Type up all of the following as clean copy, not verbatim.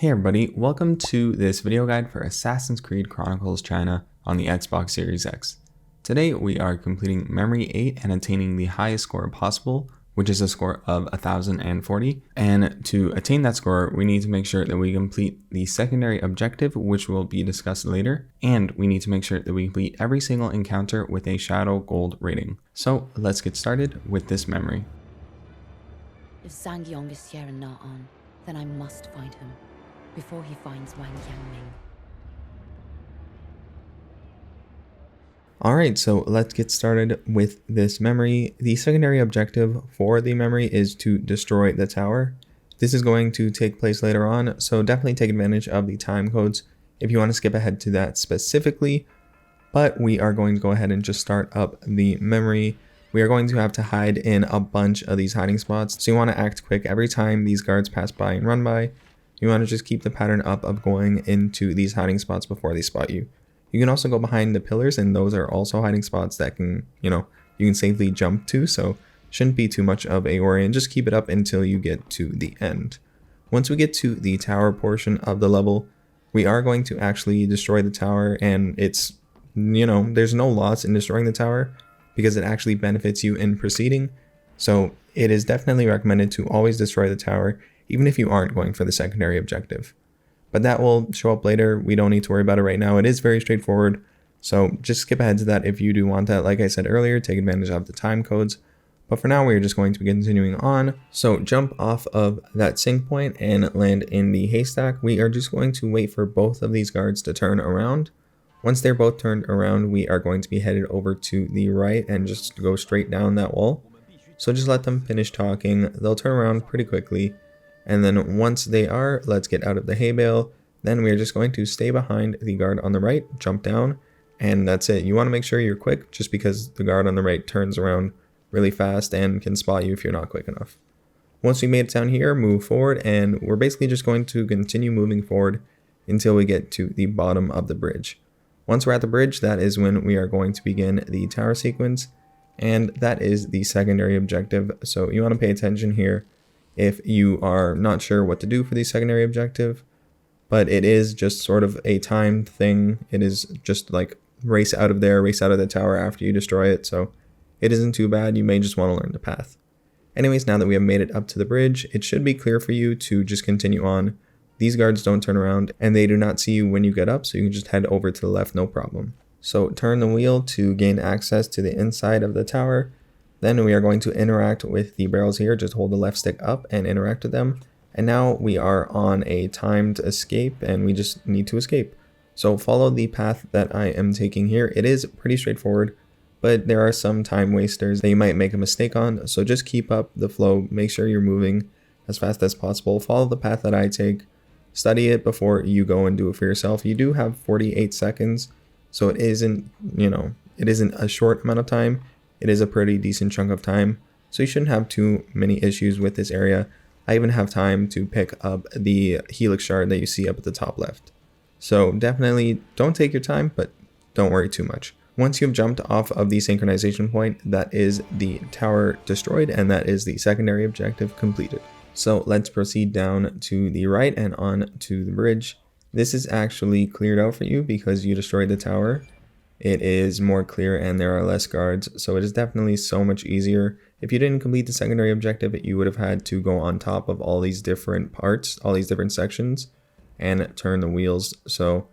Hey everybody, welcome to this video guide for Assassin's Creed Chronicles China on the Xbox Series X. Today we are completing Memory 8 and attaining the highest score possible, which is a score of 1040. And to attain that score, we need to make sure that we complete the secondary objective, which will be discussed later, and we need to make sure that we complete every single encounter with a Shadow Gold rating. So let's get started with this memory. If Sangyong is here and not on, then I must find him before he finds Wang Yangming. Alright, so let's get started with this memory. The secondary objective for the memory is to destroy the tower. This is going to take place later on, so definitely take advantage of the time codes if you want to skip ahead to that specifically. But we are going to go ahead and just start up the memory. We are going to have to hide in a bunch of these hiding spots, so you want to act quick every time these guards pass by and run by. You want to just keep the pattern up of going into these hiding spots before they spot you. You can also go behind the pillars, and those are also hiding spots that can, you can safely jump to, so shouldn't be too much of a worry, and just keep it up until you get to the end. Once we get to the tower portion of the level, we are going to actually destroy the tower, and it's, there's no loss in destroying the tower because it actually benefits you in proceeding. So it is definitely recommended to always destroy the tower, even if you aren't going for the secondary objective. But that will show up later. We don't need to worry about it right now. It is very straightforward. So just skip ahead to that if you do want that. Like I said earlier, take advantage of the time codes. But for now, we're just going to be continuing on. So jump off of that sync point and land in the haystack. We are just going to wait for both of these guards to turn around. Once they're both turned around, we are going to be headed over to the right and just go straight down that wall. So just let them finish talking. They'll turn around pretty quickly. And then once they are, let's get out of the hay bale. Then we're just going to stay behind the guard on the right, jump down, and that's it. You want to make sure you're quick just because the guard on the right turns around really fast and can spot you if you're not quick enough. Once we made it down here, move forward, and we're basically just going to continue moving forward until we get to the bottom of the bridge. Once we're at the bridge, that is when we are going to begin the tower sequence, and that is the secondary objective. So you want to pay attention here if you are not sure what to do for the secondary objective, but it is just sort of a timed thing. It is just like race out of there, race out of the tower after you destroy it, so it isn't too bad. You may just want to learn the path. Anyways, now that we have made it up to the bridge, it should be clear for you to just continue on. These guards don't turn around, and they do not see you when you get up, so you can just head over to the left, no problem. So turn the wheel to gain access to the inside of the tower. Then we are going to interact with the barrels here. Just hold the left stick up and interact with them. And now we are on a timed escape, and we just need to escape. So follow the path that I am taking here. It is pretty straightforward, but there are some time wasters that you might make a mistake on. So just keep up the flow. Make sure you're moving as fast as possible. Follow the path that I take. Study it before you go and do it for yourself. You do have 48 seconds, so it isn't, it isn't a short amount of time. It is a pretty decent chunk of time, so you shouldn't have too many issues with this area. I even have time to pick up the helix shard that you see up at the top left. So definitely don't take your time, but don't worry too much. Once you've jumped off of the synchronization point, that is the tower destroyed, and that is the secondary objective completed. So let's proceed down to the right and on to the bridge. This is actually cleared out for you because you destroyed the tower. It is more clear and there are less guards, so it is definitely so much easier. If you didn't complete the secondary objective, you would have had to go on top of all these different parts, all these different sections, and turn the wheels. So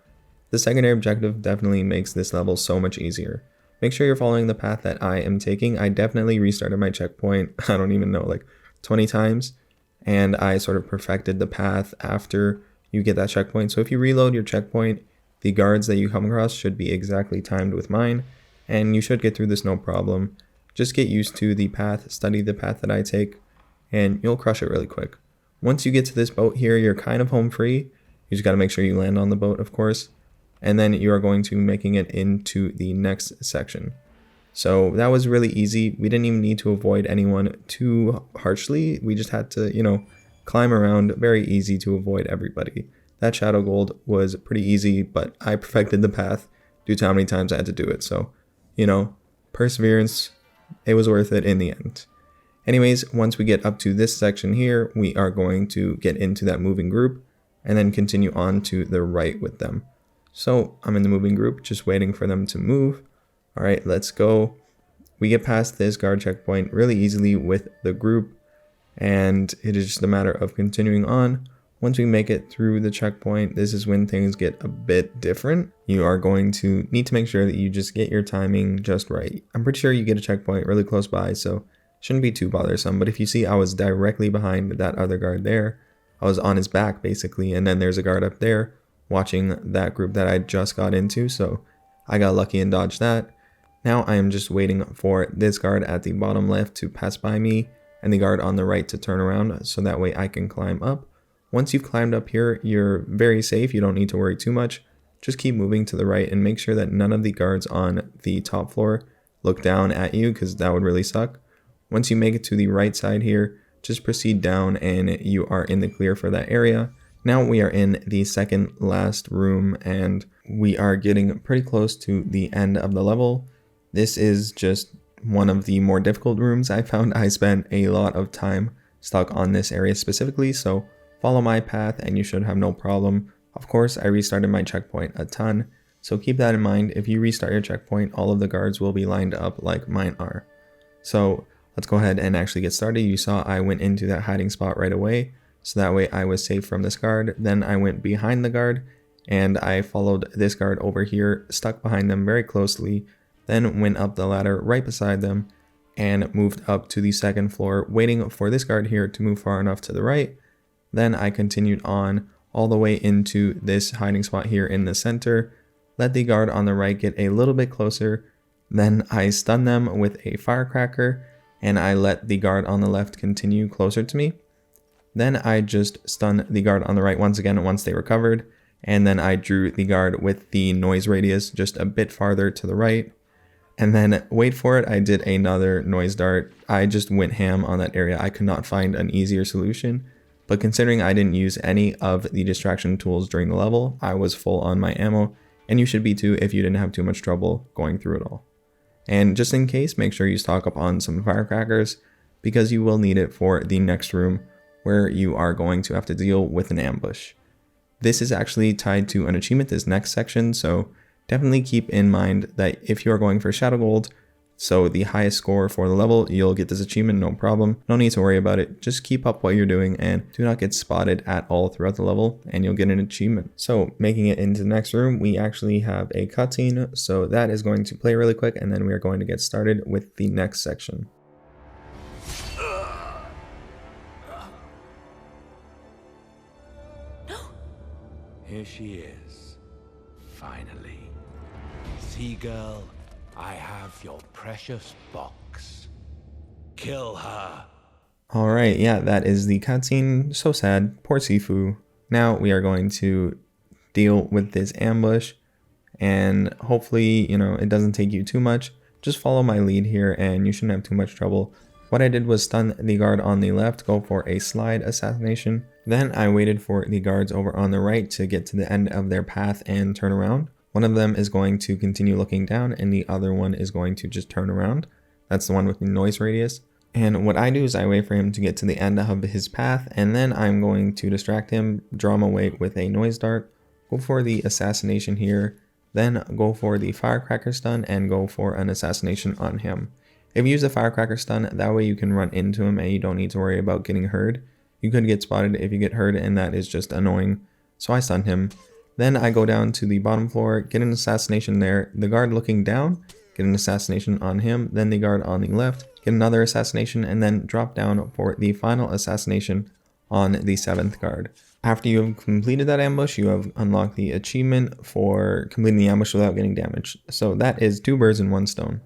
the secondary objective definitely makes this level so much easier. Make sure you're following the path that I am taking. I definitely restarted my checkpoint, I don't even know, like 20 times, and I sort of perfected the path after you get that checkpoint. So if you reload your checkpoint, the guards that you come across should be exactly timed with mine, and you should get through this no problem. Just get used to the path, study the path that I take, and you'll crush it really quick. Once you get to this boat here, you're kind of home free. You just got to make sure you land on the boat, of course, and then you are going to be making it into the next section. So that was really easy. We didn't even need to avoid anyone too harshly. We just had to, climb around. Very easy to avoid everybody. That Shadow Gold was pretty easy, but I perfected the path due to how many times I had to do it. So, perseverance, it was worth it in the end. Anyways, once we get up to this section here, we are going to get into that moving group. and then continue on to the right with them. So I'm in the moving group, just waiting for them to move. All right, let's go. We get past this guard checkpoint really easily with the group, and it is just a matter of continuing on. Once we make it through the checkpoint, this is when things get a bit different. You are going to need to make sure that you just get your timing just right. I'm pretty sure you get a checkpoint really close by, so shouldn't be too bothersome. But if you see, I was directly behind that other guard there. I was on his back basically, and then there's a guard up there watching that group that I just got into, so I got lucky and dodged that. Now I am just waiting for this guard at the bottom left to pass by me and the guard on the right to turn around, so that way I can climb up. Once you've climbed up here, you're very safe. You don't need to worry too much. Just keep moving to the right and make sure that none of the guards on the top floor look down at you, because that would really suck. Once you make it to the right side here, just proceed down and you are in the clear for that area. Now we are in the second last room and we are getting pretty close to the end of the level. This is just one of the more difficult rooms I found. I spent a lot of time stuck on this area specifically, so follow my path and you should have no problem. Of course, I restarted my checkpoint a ton, so keep that in mind. If you restart your checkpoint, all of the guards will be lined up like mine are. So let's go ahead and actually get started. You saw I went into that hiding spot right away, so that way I was safe from this guard. Then I went behind the guard and I followed this guard over here, stuck behind them very closely, then went up the ladder right beside them and moved up to the second floor, waiting for this guard here to move far enough to the right. Then I continued on all the way into this hiding spot here in the center, let the guard on the right get a little bit closer, then I stunned them with a firecracker, and I let the guard on the left continue closer to me. Then I just stunned the guard on the right once again once they recovered, and then I drew the guard with the noise radius just a bit farther to the right. And then, wait for it, I did another noise dart. I just went ham on that area. I could not find an easier solution. But considering I didn't use any of the distraction tools during the level, I was full on my ammo, and you should be too if you didn't have too much trouble going through it all. And just in case, make sure you stock up on some firecrackers, because you will need it for the next room where you are going to have to deal with an ambush. This is actually tied to an achievement, this next section, so definitely keep in mind that if you are going for Shadow Gold, so the highest score for the level, you'll get this achievement, no problem. No need to worry about it. Just keep up what you're doing and do not get spotted at all throughout the level and you'll get an achievement. So making it into the next room, we actually have a cutscene. So that is going to play really quick and then we are going to get started with the next section. Here she is, finally. Seagirl, I have your precious box. Kill her. Alright, yeah, that is the cutscene. So sad. Poor Sifu. Now we are going to deal with this ambush. And hopefully, it doesn't take you too much. Just follow my lead here and you shouldn't have too much trouble. What I did was stun the guard on the left, go for a slide assassination. Then I waited for the guards over on the right to get to the end of their path and turn around. One of them is going to continue looking down and the other one is going to just turn around. That's the one with the noise radius. And what I do is I wait for him to get to the end of his path and then I'm going to distract him, draw him away with a noise dart, go for the assassination here, then go for the firecracker stun and go for an assassination on him. If you use the firecracker stun, that way you can run into him and you don't need to worry about getting hurt. You could get spotted if you get hurt and that is just annoying. So I stunned him. Then I go down to the bottom floor, get an assassination there. The guard looking down, get an assassination on him. Then the guard on the left, get another assassination and then drop down for the final assassination on the 7th guard. After you have completed that ambush, you have unlocked the achievement for completing the ambush without getting damaged. So that is 2 birds in 1 stone.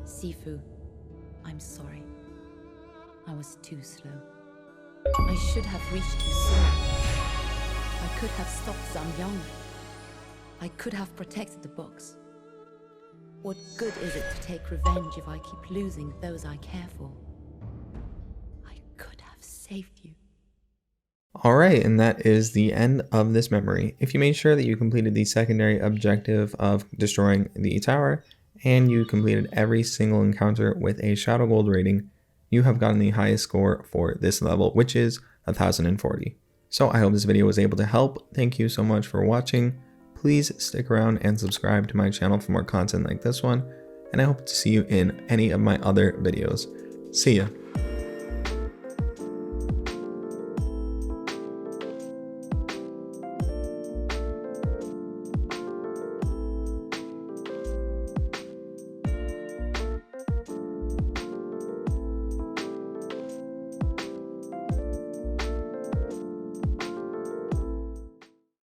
Sifu, I'm sorry. I was too slow. I should have reached you sooner. I could have stopped Zhang Yang. I could have protected the box. What good is it to take revenge if I keep losing those I care for? I could have saved you. Alright, and that is the end of this memory. If you made sure that you completed the secondary objective of destroying the tower, and you completed every single encounter with a Shadow Gold rating, you have gotten the highest score for this level, which is 1040. So I hope this video was able to help. Thank you so much for watching. Please stick around and subscribe to my channel for more content like this one, and I hope to see you in any of my other videos. See ya!